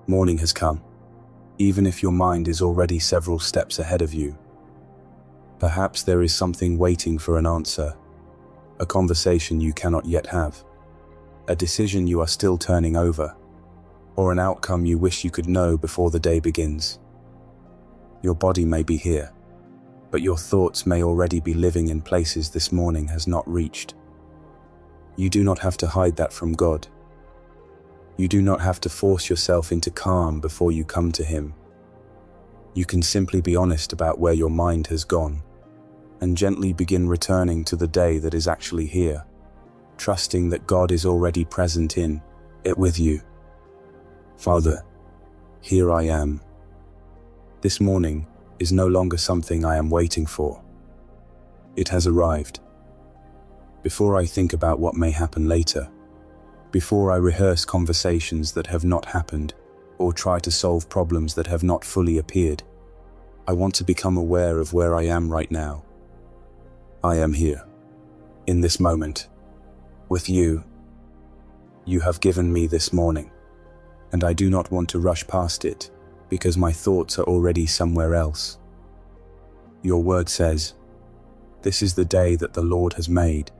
Morning has come, even if your mind is already several steps ahead of you. Perhaps there is something waiting for an answer, a conversation you cannot yet have, a decision you are still turning over, or an outcome you wish you could know before the day begins. Your body may be here, but your thoughts may already be living in places this morning has not reached. You do not have to hide that from God. You do not have to force yourself into calm before you come to Him. You can simply be honest about where your mind has gone, and gently begin returning to the day that is actually here, trusting that God is already present in it with you. Father, here I am. This morning is no longer something I am waiting for. It has arrived. Before I think about what may happen later, before I rehearse conversations that have not happened, or try to solve problems that have not fully appeared, I want to become aware of where I am right now. I am here, in this moment, with you. You have given me this morning, and I do not want to rush past it, because my thoughts are already somewhere else. Your word says, "This is the day that the Lord has made.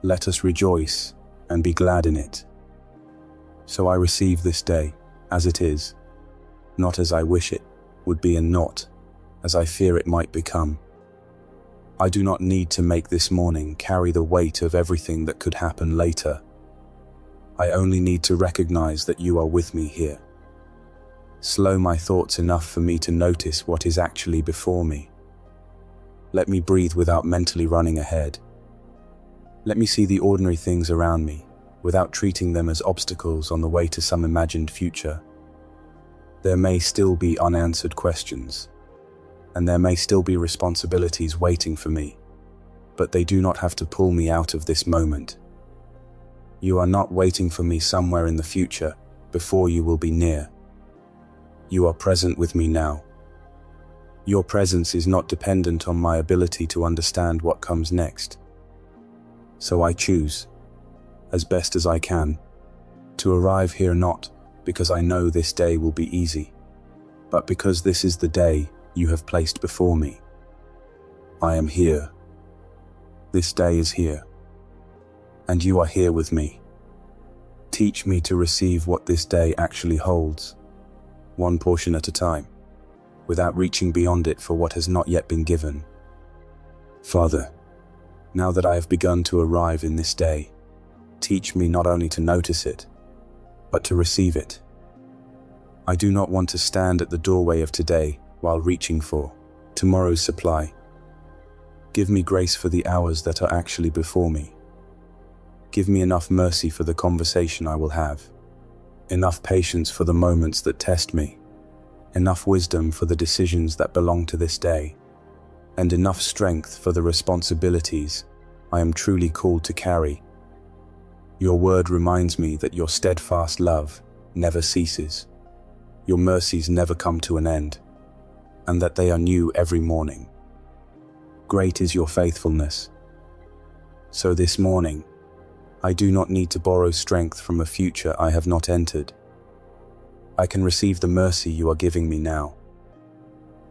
Let us rejoice and be glad in it." So I receive this day as it is, not as I wish it would be and not as I fear it might become. I do not need to make this morning carry the weight of everything that could happen later. I only need to recognize that you are with me here. Slow my thoughts enough for me to notice what is actually before me. Let me breathe without mentally running ahead. Let me see the ordinary things around me without treating them as obstacles on the way to some imagined future. There may still be unanswered questions, and there may still be responsibilities waiting for me, but they do not have to pull me out of this moment. You are not waiting for me somewhere in the future before you will be near. You are present with me now. Your presence is not dependent on my ability to understand what comes next. So I choose, as best as I can, to arrive here not because I know this day will be easy, but because this is the day you have placed before me. I am here. This day is here, and you are here with me. Teach me to receive what this day actually holds, one portion at a time, without reaching beyond it for what has not yet been given. Father, now that I have begun to arrive in this day, teach me not only to notice it, but to receive it. I do not want to stand at the doorway of today while reaching for tomorrow's supply. Give me grace for the hours that are actually before me. Give me enough mercy for the conversation I will have, enough patience for the moments that test me, enough wisdom for the decisions that belong to this day, and enough strength for the responsibilities I am truly called to carry. Your word reminds me that your steadfast love never ceases, your mercies never come to an end, and that they are new every morning. Great is your faithfulness. So this morning, I do not need to borrow strength from a future I have not entered. I can receive the mercy you are giving me now.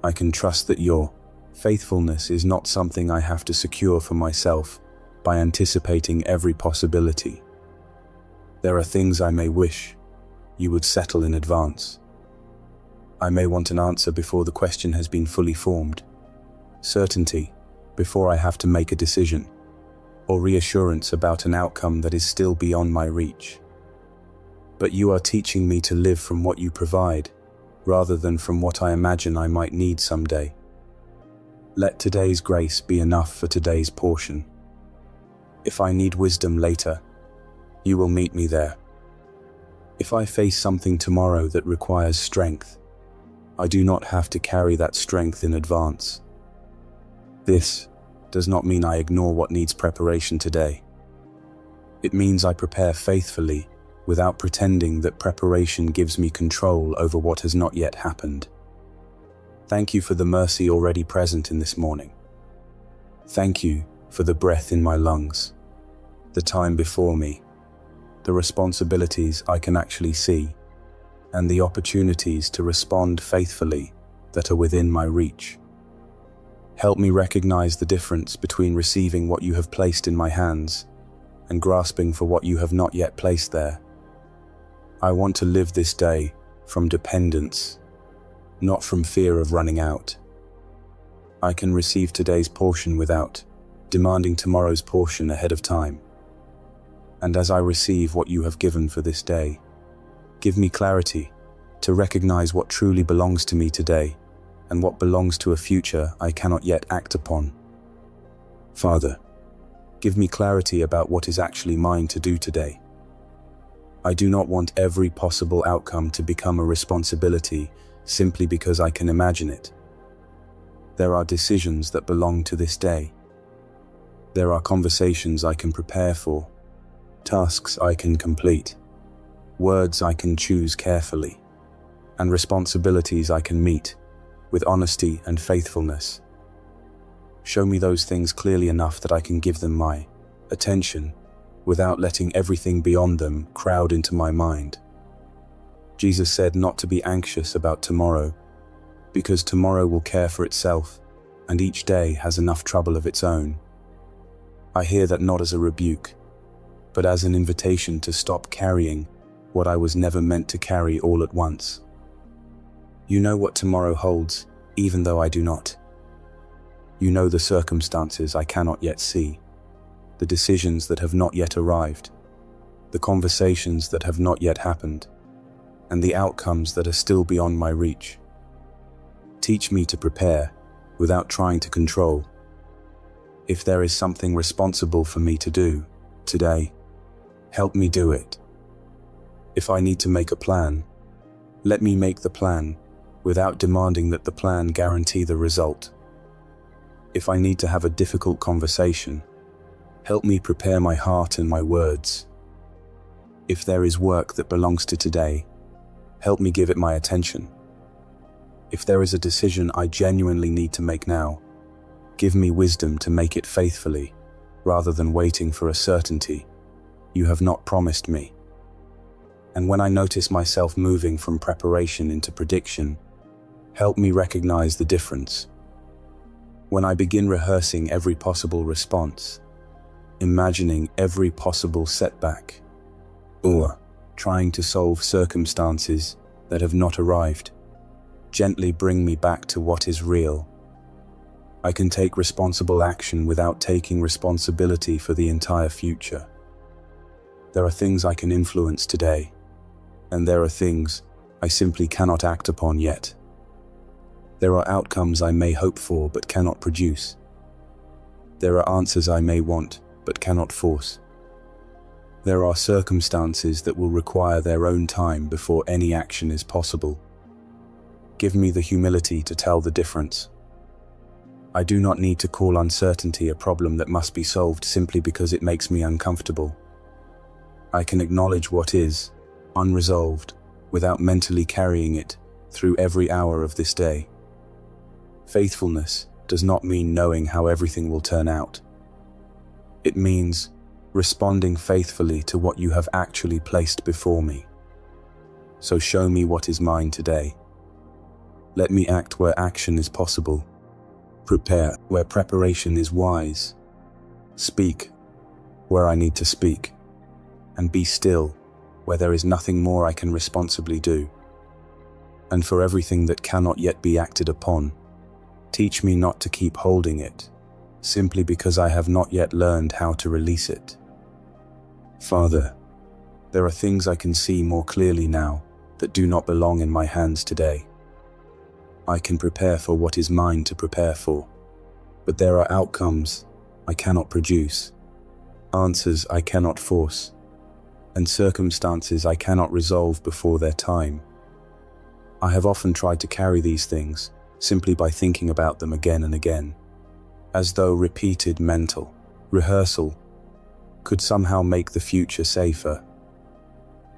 I can trust that your faithfulness is not something I have to secure for myself by anticipating every possibility. There are things I may wish you would settle in advance. I may want an answer before the question has been fully formed, certainty before I have to make a decision, or reassurance about an outcome that is still beyond my reach. But you are teaching me to live from what you provide, rather than from what I imagine I might need someday. Let today's grace be enough for today's portion. If I need wisdom later, you will meet me there. If I face something tomorrow that requires strength, I do not have to carry that strength in advance. This does not mean I ignore what needs preparation today. It means I prepare faithfully without pretending that preparation gives me control over what has not yet happened. Thank you for the mercy already present in this morning. Thank you for the breath in my lungs, the time before me, the responsibilities I can actually see, and the opportunities to respond faithfully that are within my reach. Help me recognize the difference between receiving what you have placed in my hands and grasping for what you have not yet placed there. I want to live this day from dependence, not from fear of running out. I can receive today's portion without demanding tomorrow's portion ahead of time. And as I receive what you have given for this day, give me clarity to recognize what truly belongs to me today and what belongs to a future I cannot yet act upon. Father, give me clarity about what is actually mine to do today. I do not want every possible outcome to become a responsibility simply because I can imagine it. There are decisions that belong to this day. There are conversations I can prepare for, tasks I can complete, words I can choose carefully, and responsibilities I can meet with honesty and faithfulness. Show me those things clearly enough that I can give them my attention without letting everything beyond them crowd into my mind. Jesus said not to be anxious about tomorrow, because tomorrow will care for itself, and each day has enough trouble of its own. I hear that not as a rebuke, but as an invitation to stop carrying what I was never meant to carry all at once. You know what tomorrow holds, even though I do not. You know the circumstances I cannot yet see, the decisions that have not yet arrived, the conversations that have not yet happened, and the outcomes that are still beyond my reach. Teach me to prepare without trying to control. If there is something responsible for me to do today, help me do it. If I need to make a plan, let me make the plan without demanding that the plan guarantee the result. If I need to have a difficult conversation, help me prepare my heart and my words. If there is work that belongs to today, help me give it my attention. If there is a decision I genuinely need to make now, give me wisdom to make it faithfully, rather than waiting for a certainty you have not promised me. And when I notice myself moving from preparation into prediction, help me recognize the difference. When I begin rehearsing every possible response, imagining every possible setback, or trying to solve circumstances that have not arrived, gently bring me back to what is real. I can take responsible action without taking responsibility for the entire future. There are things I can influence today, and there are things I simply cannot act upon yet. There are outcomes I may hope for but cannot produce. There are answers I may want but cannot force. There are circumstances that will require their own time before any action is possible. Give me the humility to tell the difference. I do not need to call uncertainty a problem that must be solved simply because it makes me uncomfortable. I can acknowledge what is unresolved without mentally carrying it through every hour of this day. Faithfulness does not mean knowing how everything will turn out. It means responding faithfully to what you have actually placed before me. So show me what is mine today. Let me act where action is possible. Prepare where preparation is wise. Speak where I need to speak. And be still where there is nothing more I can responsibly do. And for everything that cannot yet be acted upon, teach me not to keep holding it, simply because I have not yet learned how to release it. Father, there are things I can see more clearly now that do not belong in my hands today. I can prepare for what is mine to prepare for, but there are outcomes I cannot produce, answers I cannot force, and circumstances I cannot resolve before their time. I have often tried to carry these things simply by thinking about them again and again, as though repeated mental rehearsal could somehow make the future safer.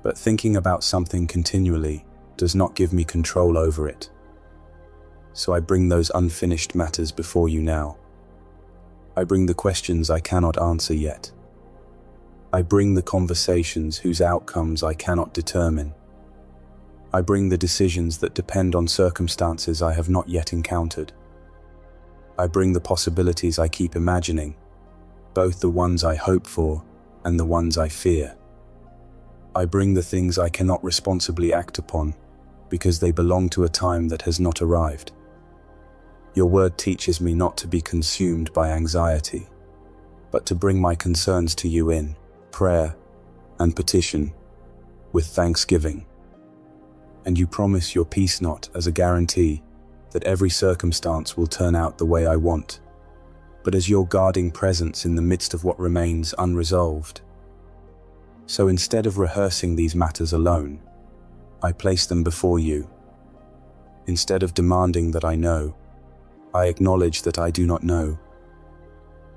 But thinking about something continually does not give me control over it. So I bring those unfinished matters before you now. I bring the questions I cannot answer yet. I bring the conversations whose outcomes I cannot determine. I bring the decisions that depend on circumstances I have not yet encountered. I bring the possibilities I keep imagining, both the ones I hope for and the ones I fear. I bring the things I cannot responsibly act upon because they belong to a time that has not arrived. Your word teaches me not to be consumed by anxiety, but to bring my concerns to you in prayer and petition with thanksgiving. And you promise your peace not as a guarantee that every circumstance will turn out the way I want, but as your guarding presence in the midst of what remains unresolved. So instead of rehearsing these matters alone, I place them before you. Instead of demanding that I know, I acknowledge that I do not know.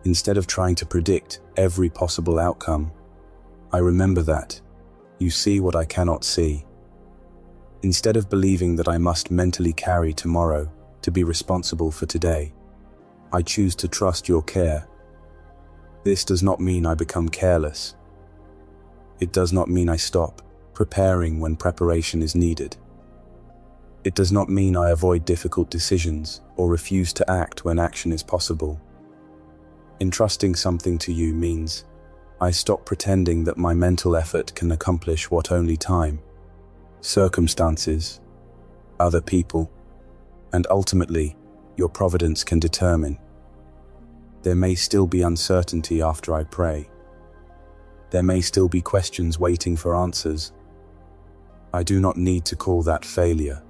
Instead of trying to predict every possible outcome, I remember that you see what I cannot see. Instead of believing that I must mentally carry tomorrow to be responsible for today, I choose to trust your care. This does not mean I become careless. It does not mean I stop preparing when preparation is needed. It does not mean I avoid difficult decisions or refuse to act when action is possible. Entrusting something to you means I stop pretending that my mental effort can accomplish what only time, circumstances, other people, and ultimately your providence can determine. There may still be uncertainty after I pray. There may still be questions waiting for answers. I do not need to call that failure.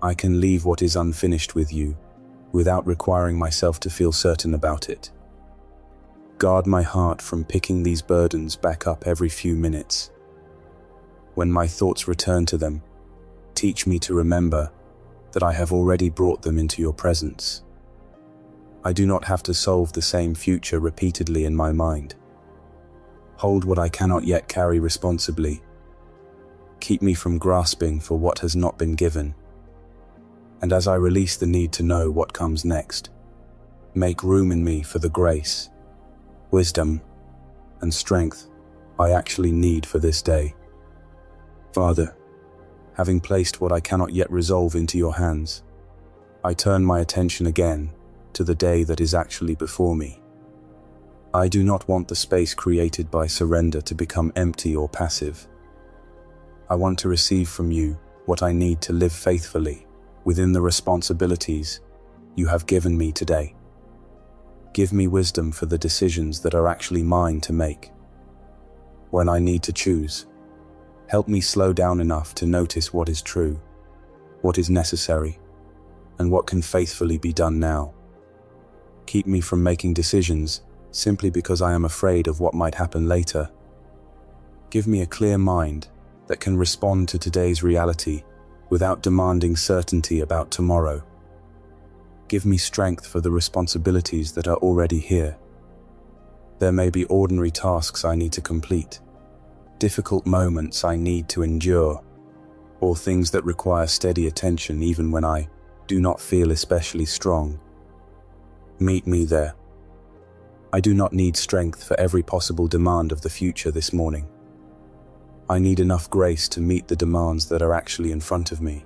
I can leave what is unfinished with you without requiring myself to feel certain about it. Guard my heart from picking these burdens back up every few minutes. When my thoughts return to them, teach me to remember that I have already brought them into your presence. I do not have to solve the same future repeatedly in my mind. Hold what I cannot yet carry responsibly. Keep me from grasping for what has not been given. And as I release the need to know what comes next, make room in me for the grace, wisdom, and strength I actually need for this day. Father, having placed what I cannot yet resolve into your hands, I turn my attention again to the day that is actually before me. I do not want the space created by surrender to become empty or passive. I want to receive from you what I need to live faithfully within the responsibilities you have given me today. Give me wisdom for the decisions that are actually mine to make. When I need to choose, help me slow down enough to notice what is true, what is necessary, and what can faithfully be done now. Keep me from making decisions simply because I am afraid of what might happen later. Give me a clear mind that can respond to today's reality without demanding certainty about tomorrow. Give me strength for the responsibilities that are already here. There may be ordinary tasks I need to complete, difficult moments I need to endure, or things that require steady attention even when I do not feel especially strong. Meet me there. I do not need strength for every possible demand of the future this morning. I need enough grace to meet the demands that are actually in front of me.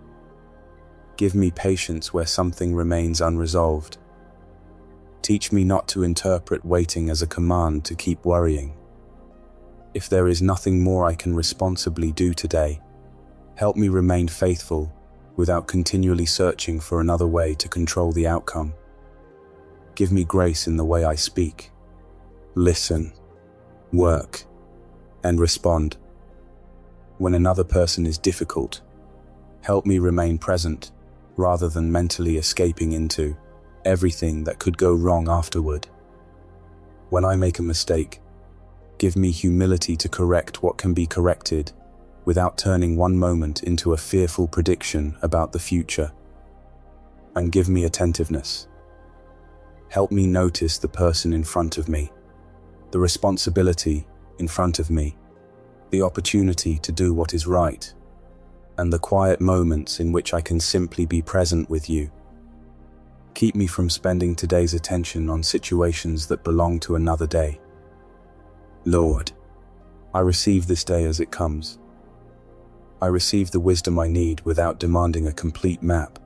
Give me patience where something remains unresolved. Teach me not to interpret waiting as a command to keep worrying. If there is nothing more I can responsibly do today, help me remain faithful without continually searching for another way to control the outcome. Give me grace in the way I speak, listen, work, and respond. When another person is difficult, help me remain present rather than mentally escaping into everything that could go wrong afterward. When I make a mistake, give me humility to correct what can be corrected without turning one moment into a fearful prediction about the future. And give me attentiveness. Help me notice the person in front of me, the responsibility in front of me, the opportunity to do what is right, and the quiet moments in which I can simply be present with you. Keep me from spending today's attention on situations that belong to another day. Lord, I receive this day as it comes. I receive the wisdom I need without demanding a complete map.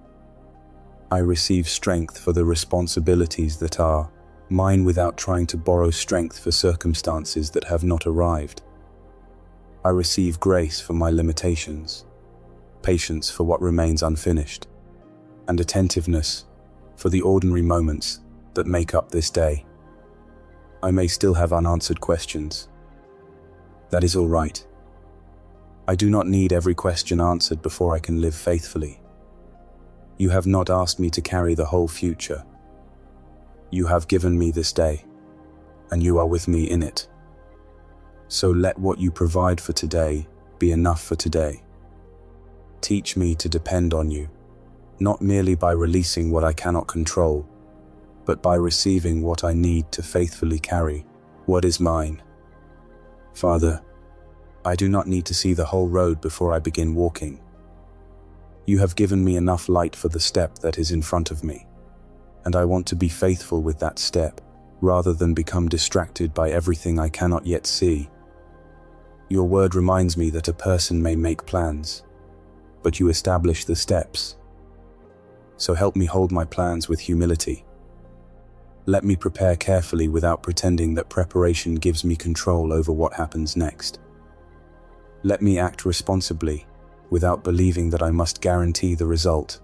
I receive strength for the responsibilities that are mine without trying to borrow strength for circumstances that have not arrived. I receive grace for my limitations, patience for what remains unfinished, and attentiveness for the ordinary moments that make up this day. I may still have unanswered questions. That is all right. I do not need every question answered before I can live faithfully. You have not asked me to carry the whole future. You have given me this day, and you are with me in it. So let what you provide for today be enough for today. Teach me to depend on you, not merely by releasing what I cannot control, but by receiving what I need to faithfully carry what is mine. Father, I do not need to see the whole road before I begin walking. You have given me enough light for the step that is in front of me, and I want to be faithful with that step, rather than become distracted by everything I cannot yet see. Your word reminds me that a person may make plans, but you establish the steps. So help me hold my plans with humility. Let me prepare carefully without pretending that preparation gives me control over what happens next. Let me act responsibly without believing that I must guarantee the result.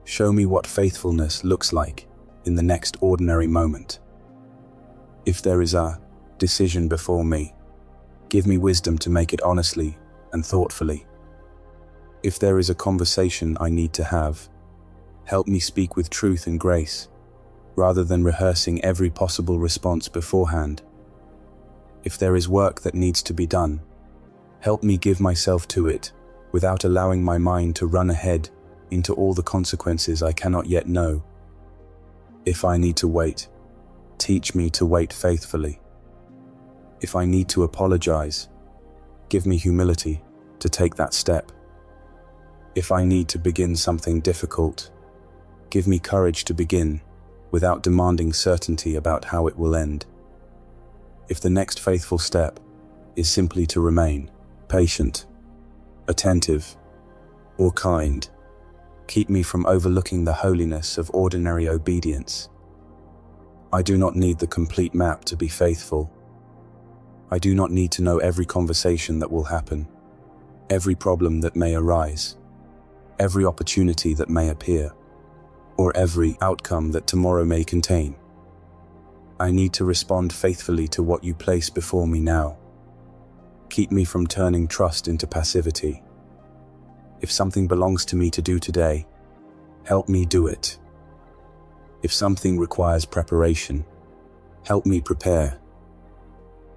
Show me what faithfulness looks like in the next ordinary moment. If there is a decision before me, give me wisdom to make it honestly and thoughtfully. If there is a conversation I need to have, help me speak with truth and grace, rather than rehearsing every possible response beforehand. If there is work that needs to be done, help me give myself to it, without allowing my mind to run ahead into all the consequences I cannot yet know. If I need to wait, teach me to wait faithfully. If I need to apologize, give me humility to take that step. If I need to begin something difficult, give me courage to begin without demanding certainty about how it will end. If the next faithful step is simply to remain patient, attentive, or kind, keep me from overlooking the holiness of ordinary obedience. I do not need the complete map to be faithful. I do not need to know every conversation that will happen, every problem that may arise, every opportunity that may appear, or every outcome that tomorrow may contain. I need to respond faithfully to what you place before me now. Keep me from turning trust into passivity. If something belongs to me to do today, help me do it. If something requires preparation, help me prepare.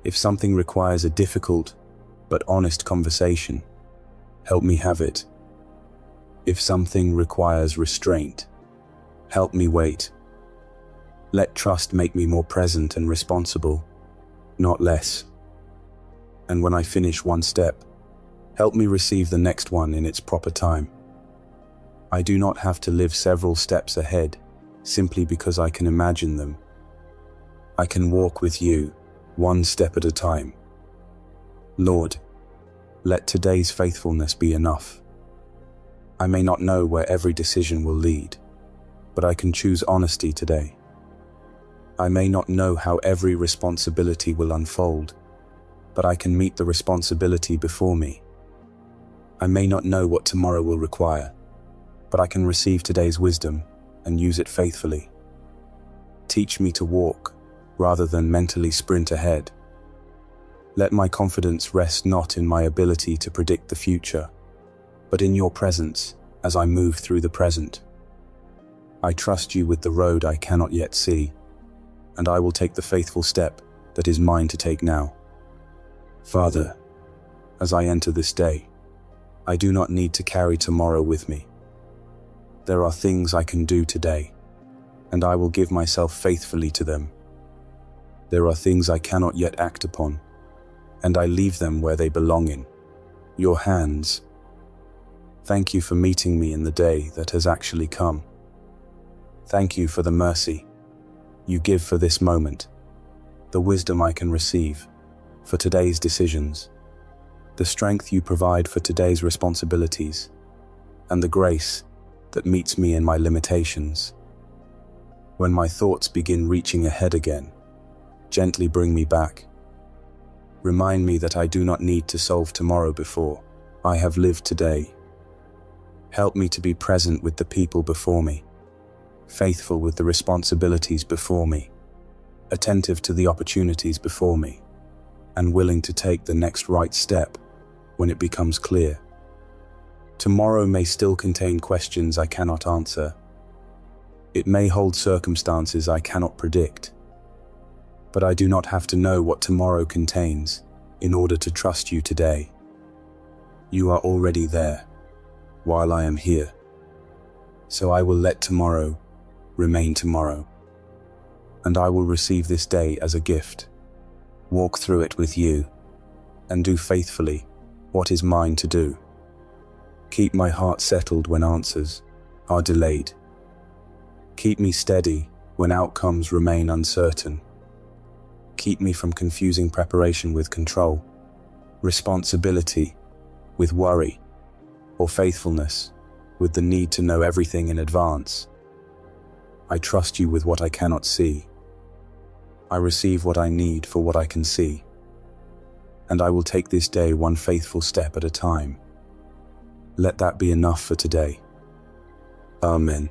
If something requires a difficult but honest conversation, help me have it. If something requires restraint, help me wait. Let trust make me more present and responsible, not less. And when I finish one step, help me receive the next one in its proper time. I do not have to live several steps ahead simply because I can imagine them. I can walk with you, one step at a time. Lord, let today's faithfulness be enough. I may not know where every decision will lead, but I can choose honesty today. I may not know how every responsibility will unfold, but I can meet the responsibility before me. I may not know what tomorrow will require, but I can receive today's wisdom and use it faithfully. Teach me to walk rather than mentally sprint ahead. Let my confidence rest not in my ability to predict the future, but in your presence as I move through the present. I trust you with the road I cannot yet see, and I will take the faithful step that is mine to take now. Father, as I enter this day, I do not need to carry tomorrow with me. There are things I can do today, and I will give myself faithfully to them. There are things I cannot yet act upon, and I leave them where they belong in your hands. Thank you for meeting me in the day that has actually come. Thank you for the mercy you give for this moment, the wisdom I can receive for today's decisions, the strength you provide for today's responsibilities, and the grace that meets me in my limitations. When my thoughts begin reaching ahead again, gently bring me back. Remind me that I do not need to solve tomorrow before I have lived today. Help me to be present with the people before me, faithful with the responsibilities before me, attentive to the opportunities before me, and willing to take the next right step when it becomes clear. Tomorrow may still contain questions I cannot answer. It may hold circumstances I cannot predict. But I do not have to know what tomorrow contains in order to trust you today. You are already there, while I am here. So I will let tomorrow remain tomorrow. And I will receive this day as a gift, walk through it with you, and do faithfully what is mine to do. Keep my heart settled when answers are delayed. Keep me steady when outcomes remain uncertain. Keep me from confusing preparation with control, responsibility with worry, or faithfulness with the need to know everything in advance. I trust you with what I cannot see. I receive what I need for what I can see. And I will take this day one faithful step at a time. Let that be enough for today. Amen.